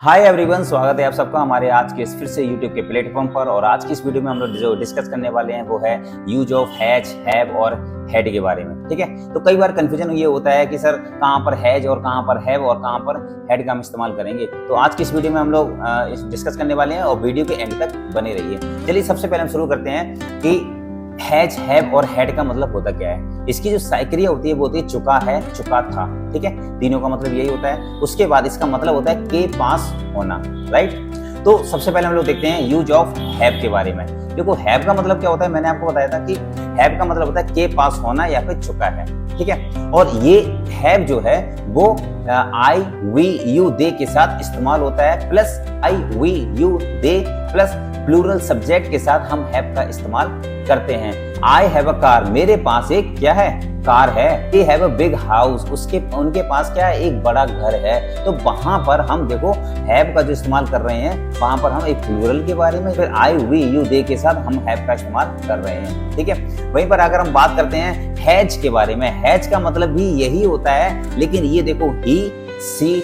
Hi everyone, स्वागत है आप सबका हमारे आज के फिर से यूट्यूब के प्लेटफॉर्म पर। और आज की इस वीडियो में हम लोग जो डिस्कस करने वाले हैं वो है यूज ऑफ हैज, हैव और हैड के बारे में। ठीक है, तो कई बार कंफ्यूजन ये होता है कि सर कहाँ पर हैज और कहाँ पर हैव और कहाँ पर हैड का हम इस्तेमाल करेंगे। तो आज की इस वीडियो में हम लोग डिस्कस करने वाले हैं और वीडियो के एंड तक बने रहिए। चलिए सबसे पहले हम शुरू करते हैं कि हैज, हैव और हैड का मतलब होता क्या है। इसकी जो क्रिया होती है वो होती है चुका है, चुका था। ठीक है, तीनों का मतलब यही होता है। उसके बाद इसका मतलब होता है के पास होना, राइट। तो सबसे पहले हम लोग देखते हैं यूज ऑफ हैव के बारे में। देखो हैव का मतलब क्या होता है, मैंने आपको बताया था कि हैव का मतलब होता है के पास होना या फिर चुका है। ठीक है, और ये हैव जो है वो आई, वी, यू, दे के साथ इस्तेमाल होता है, plus I, we, you, they plus plural subject के साथ हम हैव का इस्तेमाल करते हैं। आई हैव अ कार, मेरे पास एक क्या है, कार है। They have a big house, उनके पास क्या है, एक बड़ा घर है। तो वहां पर हम देखो हैव का जो इस्तेमाल कर रहे हैं वहां पर हम एक प्लूरल के बारे में, फिर आई, वी, यू, दे के साथ हम हैव का इस्तेमाल कर रहे हैं। ठीक है, वहीं पर अगर हम बात करते हैं हैज के बारे में, हैज का मतलब भी यही होता है, लेकिन ये देखो ही, सी,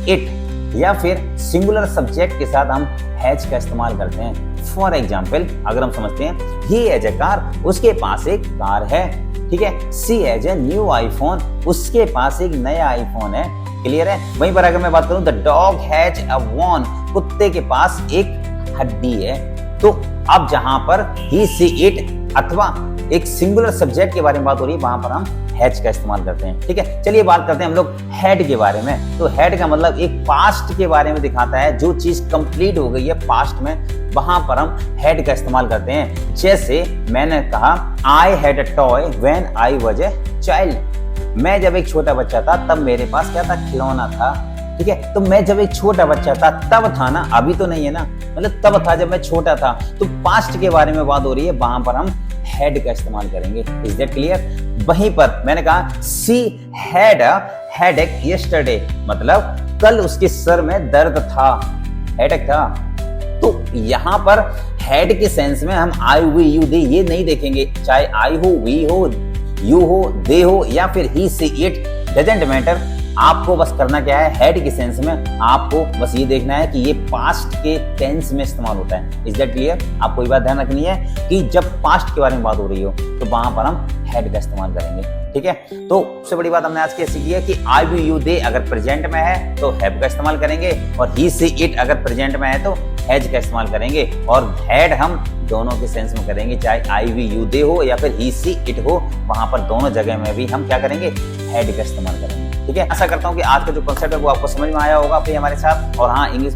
इट या फिर सिंगुलर सब्जेक्ट के साथ हम हैज का इस्तेमाल करते हैं। फॉर एग्जाम्पल अगर हम समझते हैं ही हैज ए कार, उसके पास एक कार है। ठीक है, सी हैज ए न्यू आईफोन, उसके पास एक नया आईफोन है। क्लियर है। वहीं पर अगर मैं बात करूं the dog has a won, कुत्ते के पास एक हड्डी है। तो अब जहां पर ही, सी, इट अथवा एक सिंगुलर सब्जेक्ट के बारे में बात हो रही है वहां पर हम हैज का इस्तेमाल करते हैं। ठीक है, चलिए बात करते हैं हम लोग हैड के बारे में। तो हैड का मतलब एक पास्ट के बारे में दिखाता है, जो चीज कंप्लीट हो गई है पास्ट में वहां पर हम हैड का इस्तेमाल करते हैं। जैसे मैंने कहा I had a toy when I was a child, मैं जब एक छोटा बच्चा था तब मेरे पास क्या था, खिलौना था। ठीक है, तो मैं जब एक छोटा बच्चा था तब था ना, अभी तो नहीं है ना, मतलब तब था जब मैं छोटा था। तो पास्ट के बारे में बात हो रही है, वहां पर हम हैड का इस्तेमाल करेंगे। Is that clear. वहीं पर मैंने कहा she had a headache yesterday, मतलब कल उसके सर में दर्द था, हेडेक था। तो यहाँ पर हैड के सेंस में हम आई, वी, यू, दे ये नहीं देखेंगे, चाहे आई हो, वी हो, यू हो, दे हो या फिर ही, सी, इट, डजंट मैटर। आपको बस करना क्या है, हेड के सेंस में आपको बस ये देखना है कि ये पास्ट के टेंस में इस्तेमाल होता है। Is that clear. आपको ये बात ध्यान रखनी है कि जब पास्ट के बारे में बात हो रही हो तो वहां पर हम हेड का इस्तेमाल करेंगे। ठीक है, तो सबसे बड़ी बात हमने आज की सीखी है कि आई, वी, यू, दे अगर प्रेजेंट में है तो हैव का इस्तेमाल करेंगे, और ही, सी, इट अगर प्रेजेंट में है तो हैज का इस्तेमाल करेंगे। और हैड हम दोनों के सेंस में करेंगे, चाहे आई, वी, यू, दे हो या फिर ही, सी, इट हो, वहां पर दोनों जगह में भी हम क्या करेंगे, हैड का इस्तेमाल करेंगे। ठीक है, आशा करता हूँ कि आज का जो कॉन्सेप्ट है वो आपको समझ में आया होगा फिर हमारे साथ। और हाँ, इंग्लिश